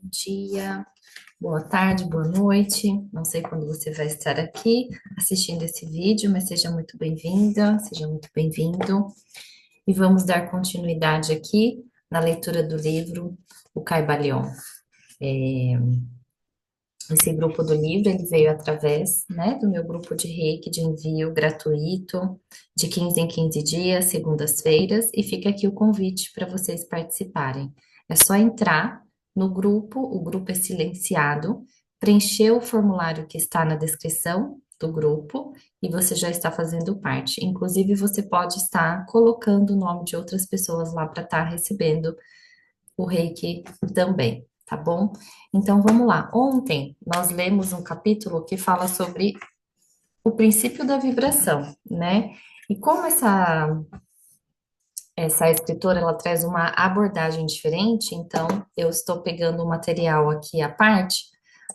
dia, boa tarde, boa noite. Não sei quando você vai estar aqui assistindo esse vídeo, mas seja muito bem-vinda, seja muito bem-vindo. E vamos dar continuidade aqui na leitura do livro O Caibalion. Esse grupo do livro, ele veio através, né, do meu grupo de Reiki de envio gratuito, de 15 em 15 dias, segundas-feiras, e fica aqui o convite para vocês participarem. É só entrar no grupo, o grupo é silenciado, preencher o formulário que está na descrição do grupo e você já está fazendo parte. Inclusive, você pode estar colocando o nome de outras pessoas lá para estar recebendo o Reiki também, tá bom? Então vamos lá. Ontem nós lemos um capítulo que fala sobre o princípio da vibração, né? E como essa escritora ela traz uma abordagem diferente, então eu estou pegando o material aqui à parte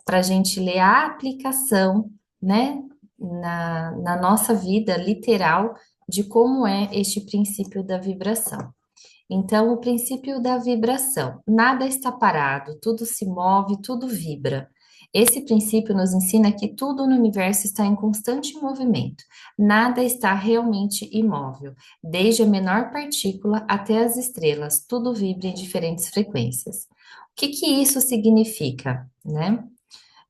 para a gente ler a aplicação, né, na nossa vida literal de como é este princípio da vibração. Então, o princípio da vibração. Nada está parado, tudo se move, tudo vibra. Esse princípio nos ensina que tudo no universo está em constante movimento. Nada está realmente imóvel. Desde a menor partícula até as estrelas, tudo vibra em diferentes frequências. O que que isso significa, né?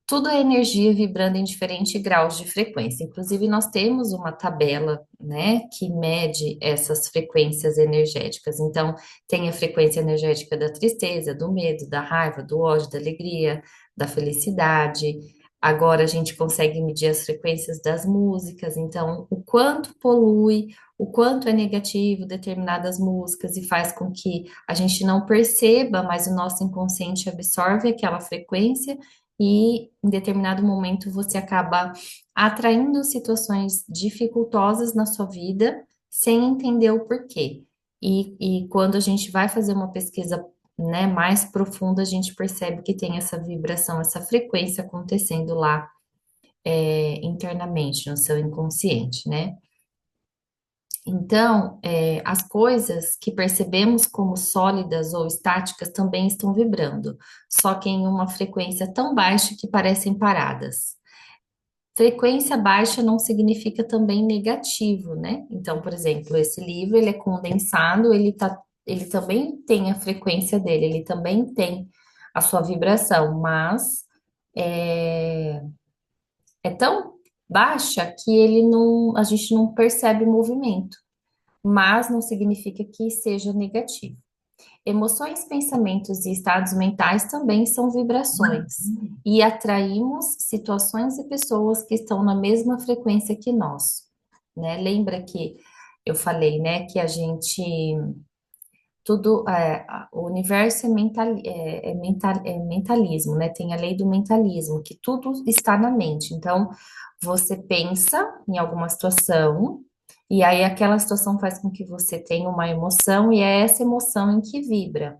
Tudo é energia vibrando em diferentes graus de frequência. Inclusive, nós temos uma tabela, né, que mede essas frequências energéticas. Então, tem a frequência energética da tristeza, do medo, da raiva, do ódio, da alegria, da felicidade. Agora, a gente consegue medir as frequências das músicas. Então, o quanto polui, o quanto é negativo determinadas músicas e faz com que a gente não perceba, mas o nosso inconsciente absorve aquela frequência e em determinado momento você acaba atraindo situações dificultosas na sua vida sem entender o porquê. E quando a gente vai fazer uma pesquisa, né, mais profunda, a gente percebe que tem essa vibração, essa frequência acontecendo lá internamente, no seu inconsciente, né? Então, as coisas que percebemos como sólidas ou estáticas também estão vibrando, só que em uma frequência tão baixa que parecem paradas. Frequência baixa não significa também negativo, né? Então, por exemplo, esse livro ele é condensado, ele também tem a frequência dele, ele também tem a sua vibração, mas é, é tão baixa que a gente não percebe o movimento, mas não significa que seja negativo. Emoções, pensamentos e estados mentais também são vibrações e atraímos situações e pessoas que estão na mesma frequência que nós, né? Lembra que eu falei, né, que a gente o universo é mentalismo, né? Tem a lei do mentalismo, que tudo está na mente. Então, você pensa em alguma situação, e aí aquela situação faz com que você tenha uma emoção, e é essa emoção em que vibra.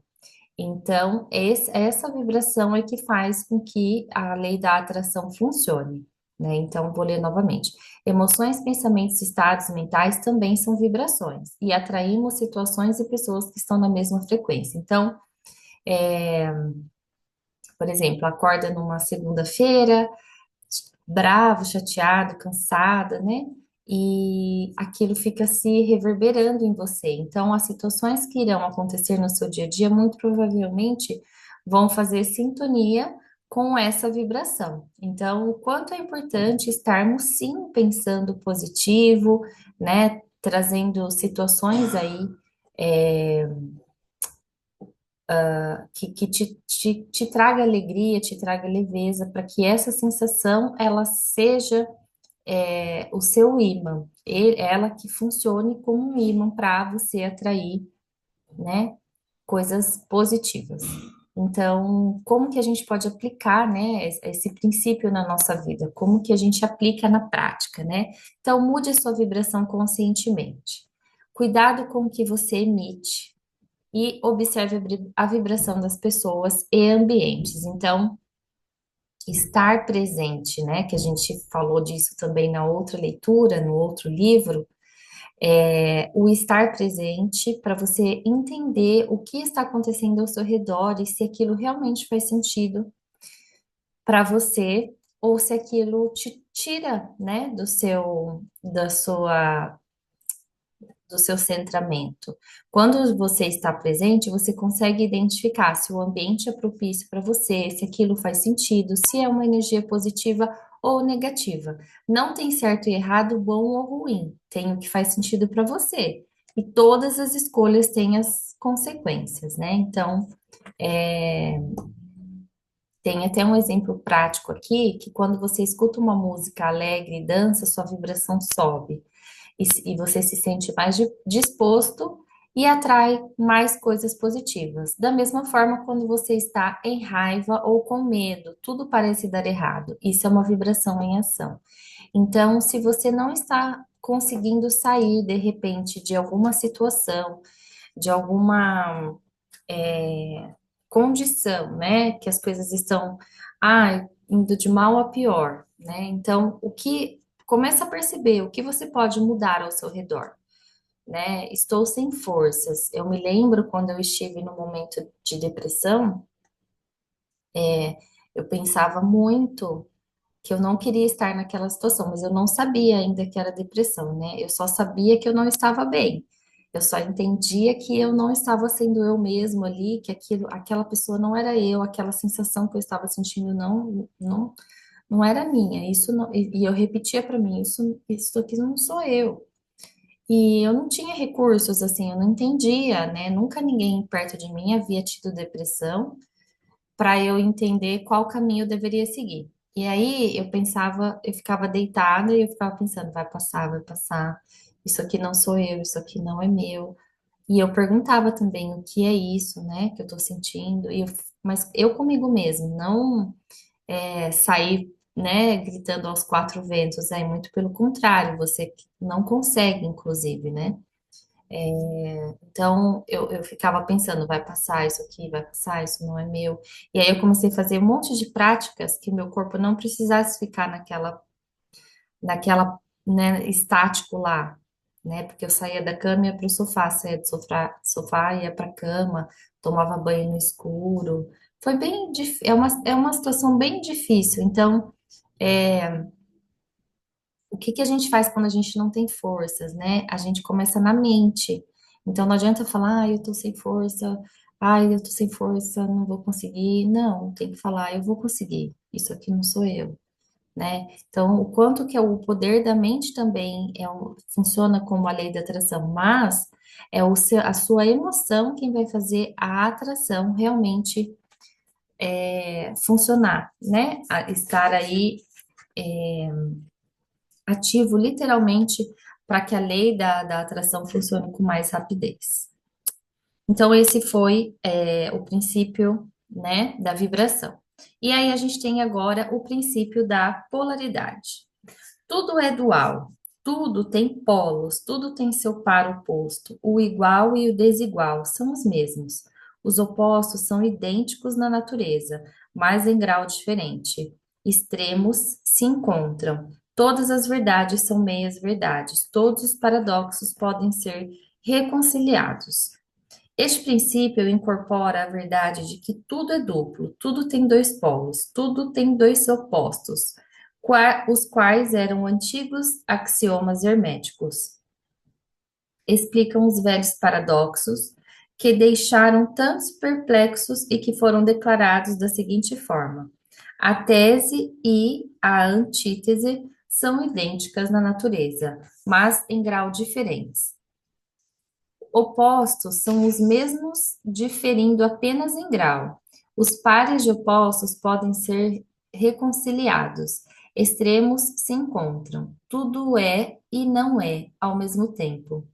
Então, essa vibração é que faz com que a lei da atração funcione, né? Então, vou ler novamente. Emoções, pensamentos, estados mentais também são vibrações e atraímos situações e pessoas que estão na mesma frequência. Então, por exemplo, acorda numa segunda-feira, bravo, chateado, cansada, né? E aquilo fica se reverberando em você. Então, as situações que irão acontecer no seu dia a dia, muito provavelmente, vão fazer sintonia com essa vibração. Então, o quanto é importante estarmos sim pensando positivo, né? Trazendo situações aí que te traga alegria, te traga leveza, para que essa sensação ela seja o seu imã, ela que funcione como um imã para você atrair, né, coisas positivas. Então, como que a gente pode aplicar, né, esse princípio na nossa vida? Como que a gente aplica na prática, né? Então, mude a sua vibração conscientemente. Cuidado com o que você emite e observe a vibração das pessoas e ambientes. Então, estar presente, né? Que a gente falou disso também na outra leitura, no outro livro, O estar presente para você entender o que está acontecendo ao seu redor e se aquilo realmente faz sentido para você ou se aquilo te tira, né, do seu centramento. Quando você está presente, você consegue identificar se o ambiente é propício para você, se aquilo faz sentido, se é uma energia positiva ou negativa. Não tem certo e errado, bom ou ruim. Tem o que faz sentido para você. E todas as escolhas têm as consequências, né? Então, é, tem até um exemplo prático aqui, que quando você escuta uma música alegre e dança, sua vibração sobe e você se sente mais disposto e atrai mais coisas positivas. Da mesma forma, quando você está em raiva ou com medo, tudo parece dar errado. Isso é uma vibração em ação. Então, se você não está conseguindo sair de repente de alguma situação, de alguma condição, né, que as coisas estão, indo de mal a pior, né? Então, o que começa a perceber o que você pode mudar ao seu redor, né? Estou sem forças. Eu me lembro quando eu estive no momento de depressão, eu pensava muito que eu não queria estar naquela situação, mas eu não sabia ainda que era depressão, né? Eu só sabia que eu não estava bem. Eu só entendia que eu não estava sendo eu mesmo ali, que aquela pessoa não era eu, aquela sensação que eu estava sentindo não era minha. Isso não, e eu repetia para mim, isso aqui não sou eu. E eu não tinha recursos assim, eu não entendia, né? Nunca ninguém perto de mim havia tido depressão para eu entender qual caminho eu deveria seguir. E aí eu pensava, eu ficava deitada e eu ficava pensando, vai passar, isso aqui não sou eu, isso aqui não é meu. E eu perguntava também o que é isso, né, que eu tô sentindo, mas eu comigo mesmo, não sair, né, gritando aos quatro ventos, aí muito pelo contrário, você não consegue, inclusive, né? Então, eu ficava pensando, vai passar isso aqui, vai passar, isso não é meu. E aí eu comecei a fazer um monte de práticas que o meu corpo não precisasse ficar naquela, né, estático lá, né? Porque eu saía da cama e ia para o sofá, saía do sofá, ia para a cama, tomava banho no escuro. Foi bem, é uma situação bem difícil. Então, o que que a gente faz quando a gente não tem forças, né? A gente começa na mente. Então não adianta falar, eu tô sem força, eu tô sem força, não vou conseguir. Não, tem que falar, eu vou conseguir. Isso aqui não sou eu, né? Então, o quanto que é o poder da mente também funciona como a lei da atração, mas a sua emoção quem vai fazer a atração realmente funcionar, né? Estar aí ativo literalmente para que a lei da atração funcione com mais rapidez. Então, esse foi o princípio, né, da vibração. E aí a gente tem agora o princípio da polaridade. Tudo é dual, tudo tem polos, tudo tem seu par oposto. O igual e o desigual são os mesmos. Os opostos são idênticos na natureza, mas em grau diferente. Extremos se encontram. Todas as verdades são meias verdades. Todos os paradoxos podem ser reconciliados. Este princípio incorpora a verdade de que tudo é duplo, tudo tem dois polos, tudo tem dois opostos, os quais eram antigos axiomas herméticos. Explicam os velhos paradoxos que deixaram tantos perplexos e que foram declarados da seguinte forma: a tese e a antítese são idênticas na natureza, mas em grau diferentes. Opostos são os mesmos, diferindo apenas em grau. Os pares de opostos podem ser reconciliados. Extremos se encontram. Tudo é e não é ao mesmo tempo.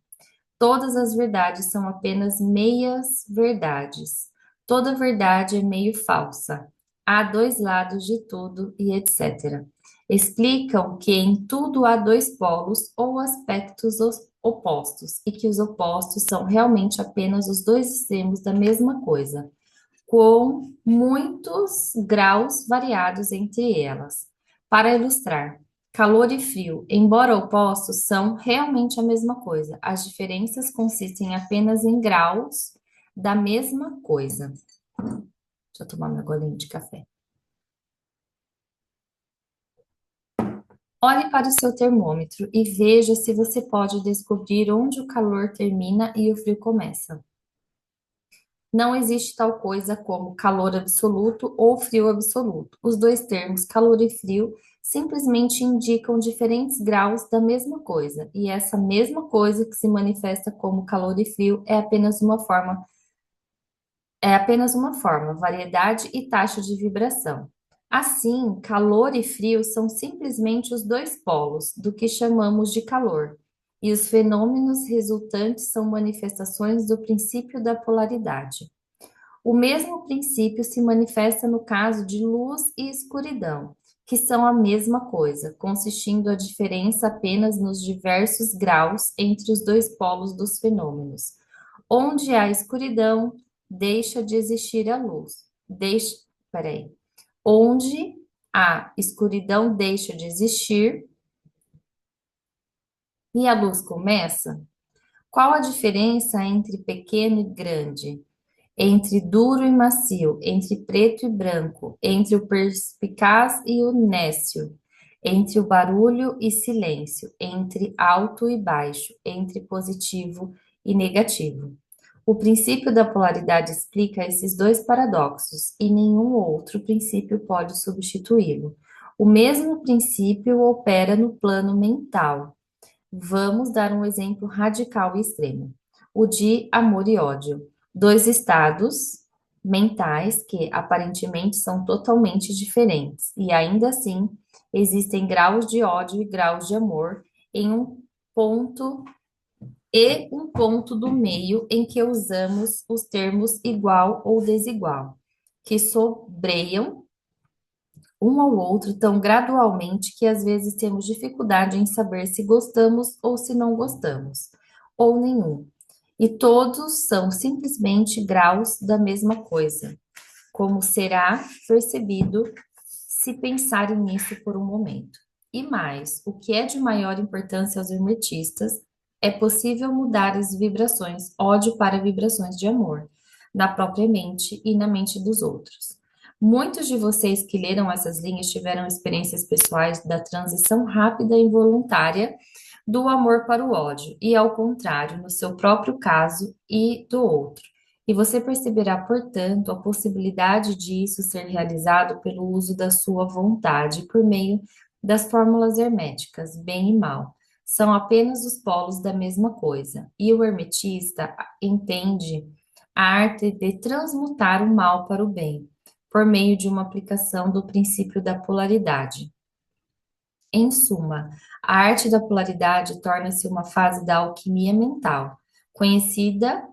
Todas as verdades são apenas meias verdades. Toda verdade é meio falsa. Há dois lados de tudo e etc. Explicam que em tudo há dois polos ou aspectos opostos e que os opostos são realmente apenas os dois extremos da mesma coisa, com muitos graus variados entre elas. Para ilustrar, Calor e frio, embora opostos, são realmente a mesma coisa. As diferenças consistem apenas em graus da mesma coisa. Deixa eu tomar meu golinho de café. Olhe para o seu termômetro e veja se você pode descobrir onde o calor termina e o frio começa. Não existe tal coisa como calor absoluto ou frio absoluto. Os dois termos, calor e frio, simplesmente indicam diferentes graus da mesma coisa, e essa mesma coisa que se manifesta como calor e frio é apenas uma forma, variedade e taxa de vibração. Assim, calor e frio são simplesmente os dois polos do que chamamos de calor, e os fenômenos resultantes são manifestações do princípio da polaridade. O mesmo princípio se manifesta no caso de luz e escuridão, que são a mesma coisa, consistindo a diferença apenas nos diversos graus entre os dois polos dos fenômenos. Onde há escuridão, deixa de existir a luz. Peraí. Onde a escuridão deixa de existir e a luz começa? Qual a diferença entre pequeno e grande? Entre duro e macio, entre preto e branco, entre o perspicaz e o nécio, entre o barulho e silêncio, entre alto e baixo, entre positivo e negativo. O princípio da polaridade explica esses dois paradoxos e nenhum outro princípio pode substituí-lo. O mesmo princípio opera no plano mental. Vamos dar um exemplo radical e extremo: o de amor e ódio. Dois estados mentais que aparentemente são totalmente diferentes, e ainda assim existem graus de ódio e graus de amor em ponto um ponto do meio em que usamos os termos igual ou desigual, que sobreiam um ao outro tão gradualmente que às vezes temos dificuldade em saber se gostamos ou se não gostamos, ou nenhum. E todos são simplesmente graus da mesma coisa, como será percebido se pensarem nisso por um momento. E mais, o que é de maior importância aos hermetistas, é possível mudar as vibrações ódio para vibrações de amor, na própria mente e na mente dos outros. Muitos de vocês que leram essas linhas tiveram experiências pessoais da transição rápida e involuntária do amor para o ódio, e ao contrário, no seu próprio caso e do outro. E você perceberá, portanto, a possibilidade disso ser realizado pelo uso da sua vontade por meio das fórmulas herméticas, bem e mal. São apenas os polos da mesma coisa. E o hermetista entende a arte de transmutar o mal para o bem, por meio de uma aplicação do princípio da polaridade. Em suma, a arte da polaridade torna-se uma fase da alquimia mental, conhecida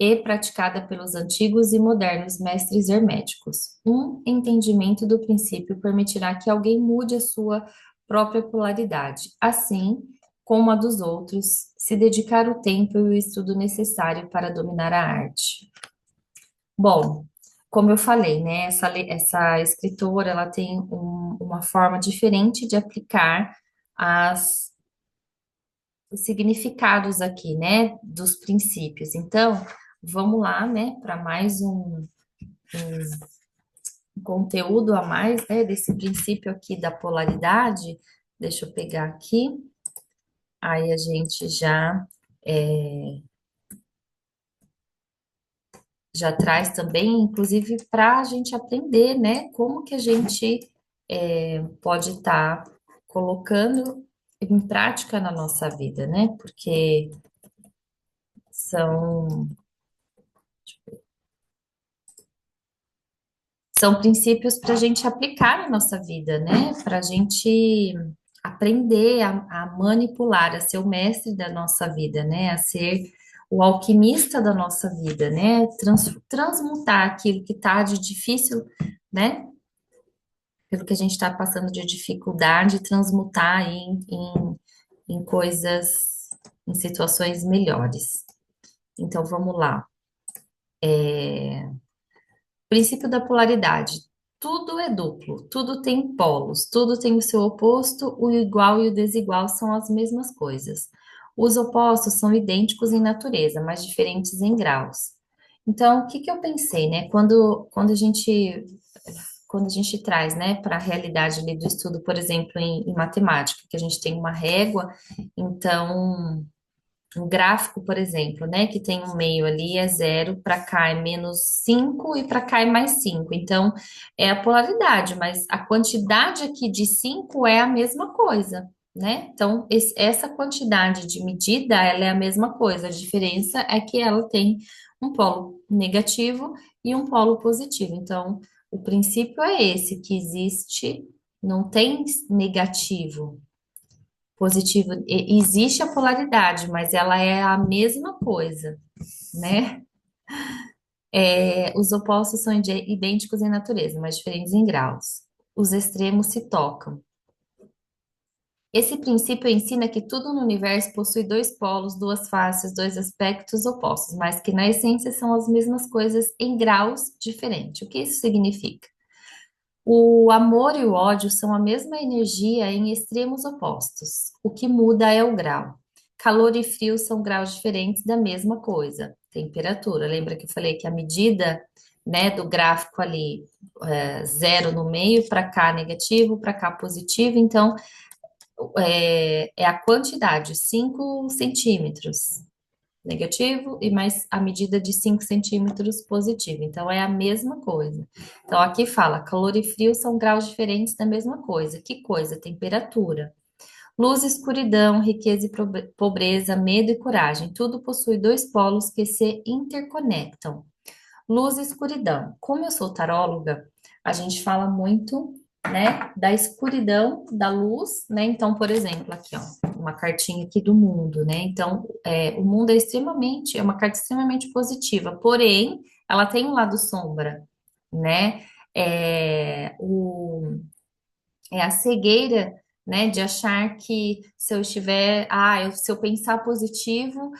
e praticada pelos antigos e modernos mestres herméticos. Um entendimento do princípio permitirá que alguém mude a sua própria polaridade, assim como a dos outros, se dedicar o tempo e o estudo necessário para dominar a arte. Bom, como eu falei, né, essa escritora, ela tem uma forma diferente de aplicar as os significados aqui, né, dos princípios. Então, vamos lá, né, para mais um conteúdo a mais, né, desse princípio aqui da polaridade. Deixa eu pegar aqui. Aí a gente já traz também, inclusive, para a gente aprender, né, como que a gente pode estar colocando em prática na nossa vida, né? Porque são São princípios para a gente aplicar na nossa vida, né? Para a gente aprender a manipular, a ser o mestre da nossa vida, né? A ser o alquimista da nossa vida, né? Transmutar aquilo que está de difícil, né? Pelo que a gente está passando de dificuldade, transmutar em coisas, em situações melhores. Então, vamos lá. Princípio da polaridade. tudo é duplo, tudo tem polos, tudo tem o seu oposto, o igual e o desigual são as mesmas coisas. Os opostos são idênticos em natureza, mas diferentes em graus. Então, o que que eu pensei, né? Quando a gente traz, né, para a realidade ali do estudo, por exemplo, em matemática, que a gente tem uma régua, então um gráfico, por exemplo, né, que tem um meio ali é zero, para cá é -5 e para cá é +5. Então, é a polaridade, mas a quantidade aqui de 5 é a mesma coisa, né? Então, essa quantidade de medida, ela é a mesma coisa. A diferença é que ela tem um polo negativo e um polo positivo. Então, o princípio é esse, que existe, não tem negativo, positivo, existe a polaridade, mas ela é a mesma coisa, né? Os opostos são idênticos em natureza, mas diferentes em graus. Os extremos se tocam. Esse princípio ensina que tudo no universo possui dois polos, duas faces, dois aspectos opostos, mas que na essência são as mesmas coisas em graus diferentes. O que isso significa? O amor e o ódio são a mesma energia em extremos opostos. O que muda é o grau. Calor e frio são graus diferentes da mesma coisa. Temperatura. Lembra que eu falei que a medida, né, do gráfico ali, zero no meio, para cá negativo, para cá positivo. Então, é a quantidade, 5 centímetros negativo e mais a medida de 5 centímetros positivo. Então, é a mesma coisa. Então, aqui fala, calor e frio são graus diferentes da mesma coisa. Que coisa? Temperatura. Luz e escuridão, riqueza e pobreza, medo e coragem. Tudo possui dois polos que se interconectam. Luz e escuridão. Como eu sou taróloga, a gente fala muito, né, da escuridão, da luz, né? Então, por exemplo, aqui, ó, uma cartinha aqui do mundo, né? Então, o mundo é uma carta extremamente positiva, porém, ela tem um lado sombra, né? É, o, é a cegueira, né, de achar que se eu estiver, se eu pensar positivo,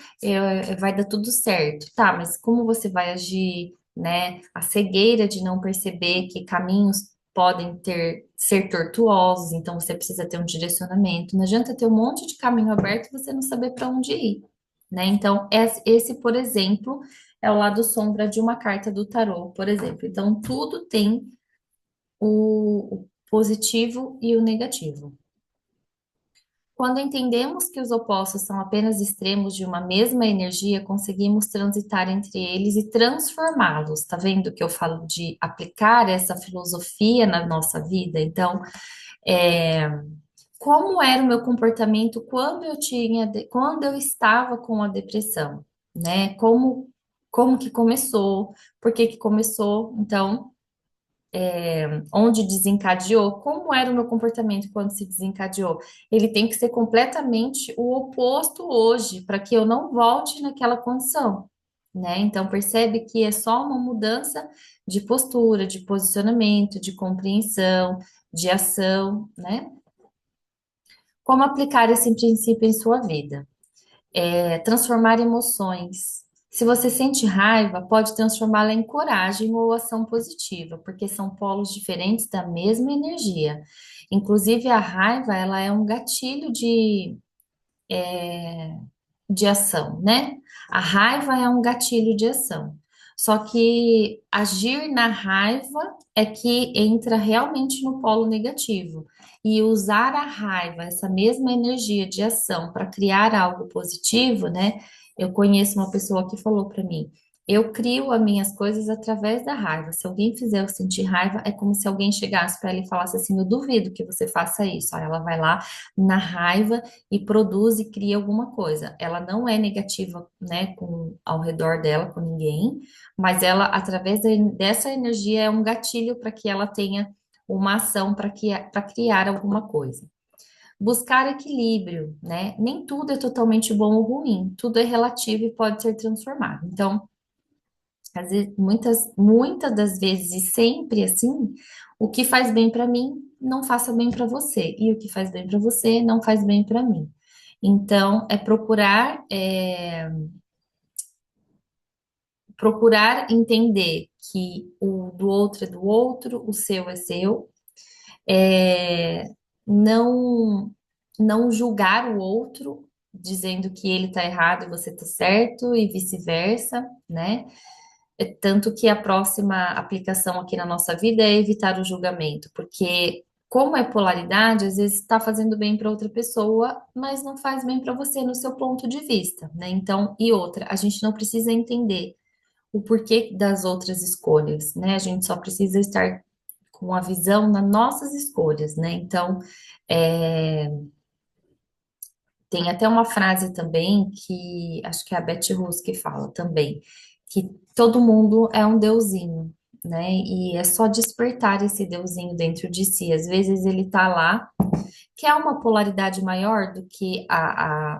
vai dar tudo certo. Tá, mas como você vai agir, né? A cegueira de não perceber que caminhos podem ser tortuosos, então você precisa ter um direcionamento. Não adianta ter um monte de caminho aberto e você não saber para onde ir, né? Então, esse, por exemplo, é o lado sombra de uma carta do tarô, por exemplo. Então, tudo tem o positivo e o negativo. Quando entendemos que os opostos são apenas extremos de uma mesma energia, conseguimos transitar entre eles e transformá-los. Tá vendo que eu falo de aplicar essa filosofia na nossa vida? Então, é, como era o meu comportamento quando eu estava com a depressão, né? Como que começou? Por que que começou? Então, onde desencadeou, como era o meu comportamento quando se desencadeou? Ele tem que ser completamente o oposto hoje, para que eu não volte naquela condição, né? Então, percebe que é só uma mudança de postura, de posicionamento, de compreensão, de ação, né? Como aplicar esse princípio em sua vida? Transformar emoções. Se você sente raiva, pode transformá-la em coragem ou ação positiva, porque são polos diferentes da mesma energia. Inclusive, a raiva, ela é um gatilho de ação, né? A raiva é um gatilho de ação. Só que agir na raiva é que entra realmente no polo negativo. E usar a raiva, essa mesma energia de ação, para criar algo positivo, né? Eu conheço uma pessoa que falou para mim: eu crio as minhas coisas através da raiva. Se alguém fizer eu sentir raiva, é como se alguém chegasse para ela e falasse assim: eu duvido que você faça isso. Aí ela vai lá na raiva e produz e cria alguma coisa. Ela não é negativa, né, ao redor dela, com ninguém, mas ela, através dessa energia, é um gatilho para que ela tenha uma ação para criar alguma coisa. Buscar equilíbrio, né? Nem tudo é totalmente bom ou ruim, tudo é relativo e pode ser transformado. Então, às vezes, muitas das vezes e sempre assim, o que faz bem para mim não faça bem para você, e o que faz bem para você não faz bem para mim. Então, procurar entender que o do outro é do outro, o seu é seu, é, não não julgar o outro, dizendo que ele está errado e você está certo, e vice-versa, né? Tanto que a próxima aplicação aqui na nossa vida é evitar o julgamento, porque como é polaridade, às vezes está fazendo bem para outra pessoa, mas não faz bem para você no seu ponto de vista, né? Então, e outra, a gente não precisa entender o porquê das outras escolhas, né? A gente só precisa estar com a visão nas nossas escolhas, né? Então, é, tem até uma frase também que acho que é a Betty Ross que fala também, que todo mundo é um deusinho, né? E é só despertar esse deusinho dentro de si. Às vezes ele tá lá, que é uma polaridade maior do que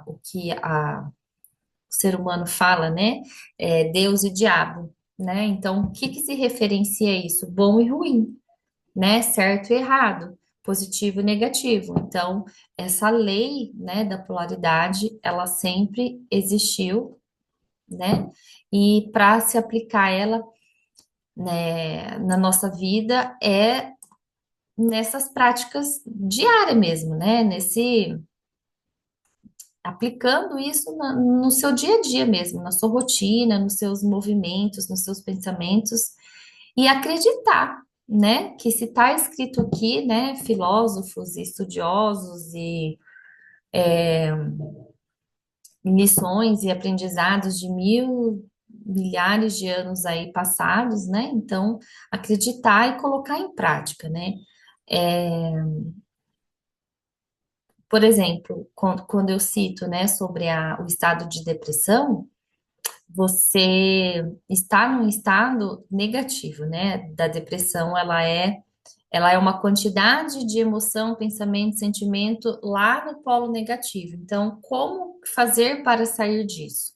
o que o ser humano fala, né? É Deus e diabo, né? Então, o que que se referencia a isso? Bom e ruim, né? Certo e errado, positivo e negativo. Então, essa lei, né, da polaridade, ela sempre existiu, né? E para se aplicar ela, né, na nossa vida é nessas práticas diárias mesmo, né? Nesse aplicando isso no seu dia a dia mesmo, na sua rotina, nos seus movimentos, nos seus pensamentos e acreditar, né, que se está escrito aqui, né, filósofos e estudiosos e lições e aprendizados de milhares de anos aí passados, né, então acreditar e colocar em prática, né. Por exemplo, quando eu cito, né, sobre o estado de depressão, você está num estado negativo, né? Da depressão, ela é uma quantidade de emoção, pensamento, sentimento lá no polo negativo. Então, como fazer para sair disso?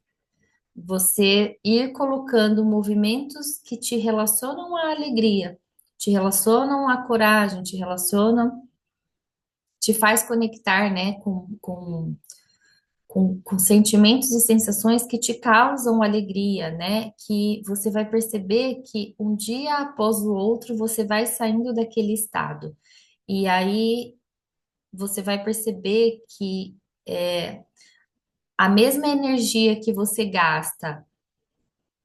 Você ir colocando movimentos que te relacionam à alegria, te relacionam à coragem, te relacionam, te faz conectar, né, com sentimentos e sensações que te causam alegria, né? Que você vai perceber que um dia após o outro você vai saindo daquele estado. E aí você vai perceber que a mesma energia que você gasta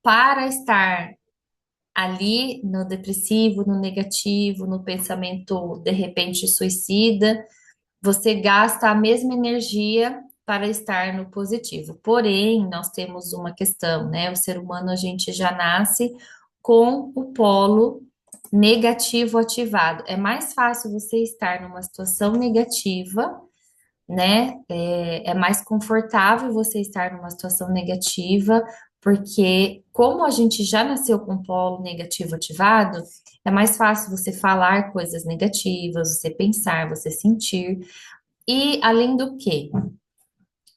para estar ali no depressivo, no negativo, no pensamento de repente suicida, você gasta a mesma energia para estar no positivo. Porém, nós temos uma questão, né? O ser humano, a gente já nasce com o polo negativo ativado. É mais fácil você estar numa situação negativa, né? É mais confortável você estar numa situação negativa, porque como a gente já nasceu com o polo negativo ativado, é mais fácil você falar coisas negativas, você pensar, você sentir. E além do que,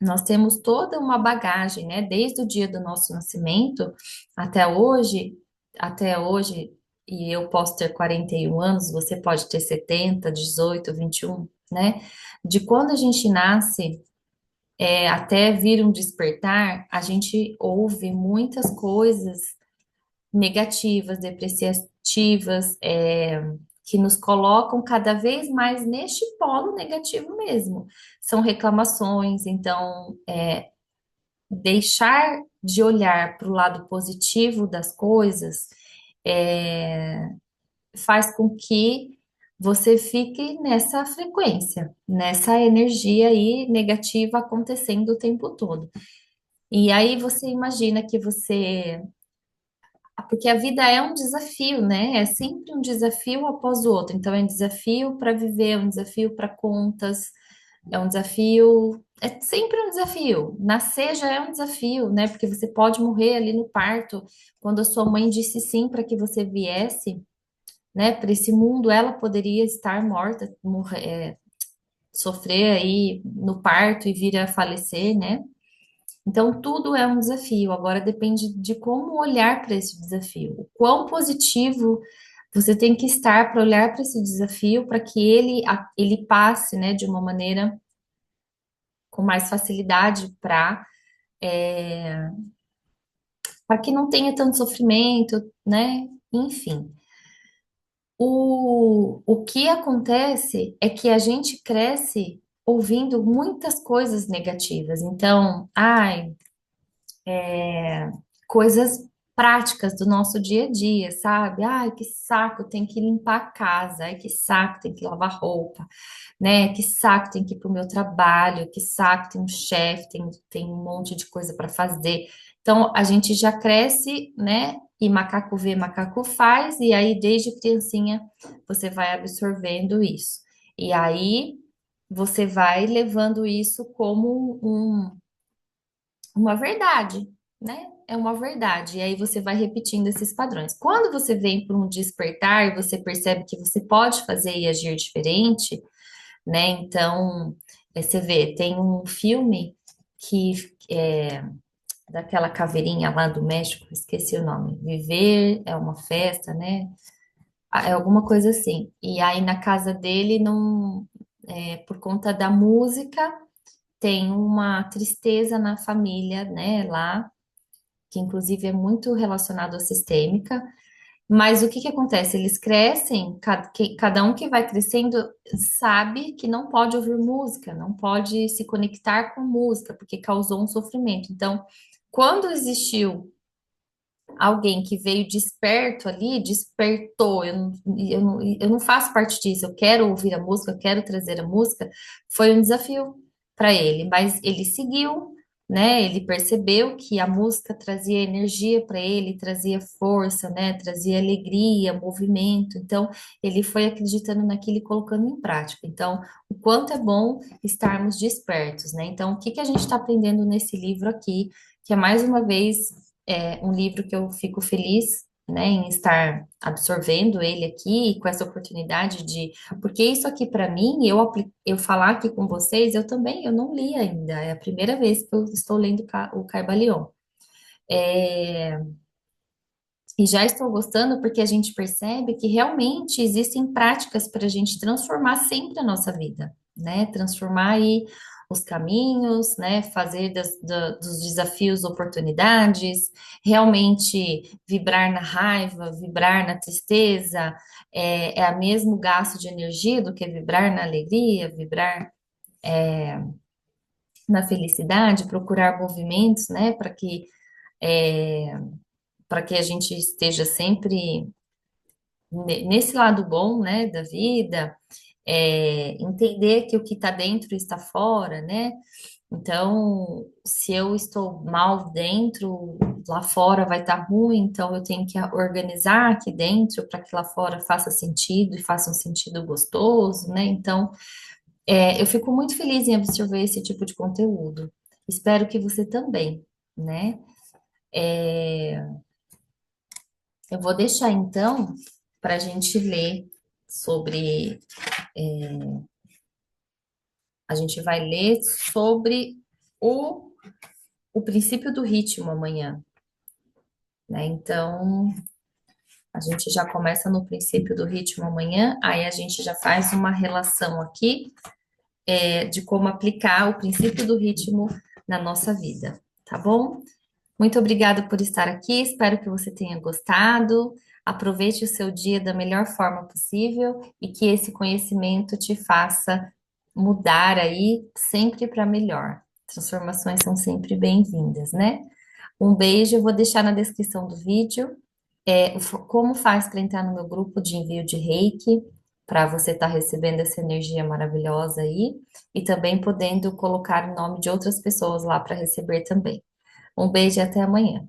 nós temos toda uma bagagem, né? Desde o dia do nosso nascimento até hoje, até hoje, e eu posso ter 41 anos, você pode ter 70, 18, 21, né? De quando a gente nasce, até vir um despertar, a gente ouve muitas coisas negativas, depreciativas, que nos colocam cada vez mais neste polo negativo mesmo. São reclamações, então, deixar de olhar para o lado positivo das coisas faz com que você fique nessa frequência, nessa energia aí negativa acontecendo o tempo todo. E aí você imagina que você porque a vida é um desafio, né? É sempre um desafio após o outro. Então, é um desafio para viver, é um desafio para contas, é um desafio. É sempre um desafio. Nascer já é um desafio, né? Porque você pode morrer ali no parto. Quando a sua mãe disse sim para que você viesse, né, para esse mundo, ela poderia estar morta, sofrer aí no parto e vir a falecer, né? Então, tudo é um desafio. Agora depende de como olhar para esse desafio. O quão positivo você tem que estar para olhar para esse desafio, para que ele passe, né, de uma maneira com mais facilidade para que não tenha tanto sofrimento, né? enfim. O que acontece é que a gente cresce ouvindo muitas coisas negativas. Então, ai, coisas práticas do nosso dia a dia, sabe? Ai, que saco, tem que limpar a casa, ai, que saco, tem que lavar roupa, né? Que saco, tem que ir para o meu trabalho, que saco, tem um chefe, tem um monte de coisa para fazer. Então, a gente já cresce, né? E macaco vê, macaco faz, e aí desde criancinha você vai absorvendo isso. E aí você vai levando isso como uma verdade, né? É uma verdade. E aí você vai repetindo esses padrões. Quando você vem para um despertar e você percebe que você pode fazer e agir diferente, né? Então, você vê, tem um filme que é daquela caveirinha lá do México, esqueci o nome. Viver é uma festa, né? É alguma coisa assim. E aí na casa dele, não, por conta da música, tem uma tristeza na família, né? Lá que inclusive é muito relacionado à sistêmica. Mas o que que acontece? Eles crescem, cada um que vai crescendo sabe que não pode ouvir música, não pode se conectar com música, porque causou um sofrimento. Então, quando existiu alguém que veio desperto ali, despertou, eu não faço parte disso, eu quero ouvir a música, eu quero trazer a música, foi um desafio para ele, mas ele seguiu, né? Ele percebeu que a música trazia energia para ele, trazia força, né? Trazia alegria, movimento. Então, ele foi acreditando naquilo e colocando em prática. Então, o quanto é bom estarmos despertos, né? Então, o que que a gente está aprendendo nesse livro aqui, que é mais uma vez um livro que eu fico feliz, né, em estar absorvendo ele aqui com essa oportunidade de, porque isso aqui para mim, eu falar aqui com vocês, eu também, eu não li ainda, é a primeira vez que eu estou lendo o Caibalion. É, e já estou gostando porque a gente percebe que realmente existem práticas para a gente transformar sempre a nossa vida, né? Transformar aí os caminhos, né? Fazer dos desafios oportunidades, realmente vibrar na raiva, vibrar na tristeza, é a mesmo gasto de energia do que vibrar na alegria, vibrar na felicidade, procurar movimentos, né? Para que a gente esteja sempre nesse lado bom, né, da vida, entender que o que está dentro está fora, né? Então, se eu estou mal dentro, lá fora vai estar ruim, então eu tenho que organizar aqui dentro para que lá fora faça sentido e faça um sentido gostoso, né? Então, eu fico muito feliz em absorver esse tipo de conteúdo. Espero que você também, né? Eu vou deixar então para a gente ler sobre a gente vai ler sobre o, o princípio do ritmo amanhã, né? Então, a gente já começa no princípio do ritmo amanhã, aí a gente já faz uma relação aqui, de como aplicar o princípio do ritmo na nossa vida, tá bom? Muito obrigada por estar aqui, espero que você tenha gostado. Aproveite o seu dia da melhor forma possível e que esse conhecimento te faça mudar aí sempre para melhor. Transformações são sempre bem-vindas, né? Um beijo, eu vou deixar na descrição do vídeo, como faz para entrar no meu grupo de envio de Reiki, para você estar recebendo essa energia maravilhosa aí, e também podendo colocar o nome de outras pessoas lá para receber também. Um beijo e até amanhã.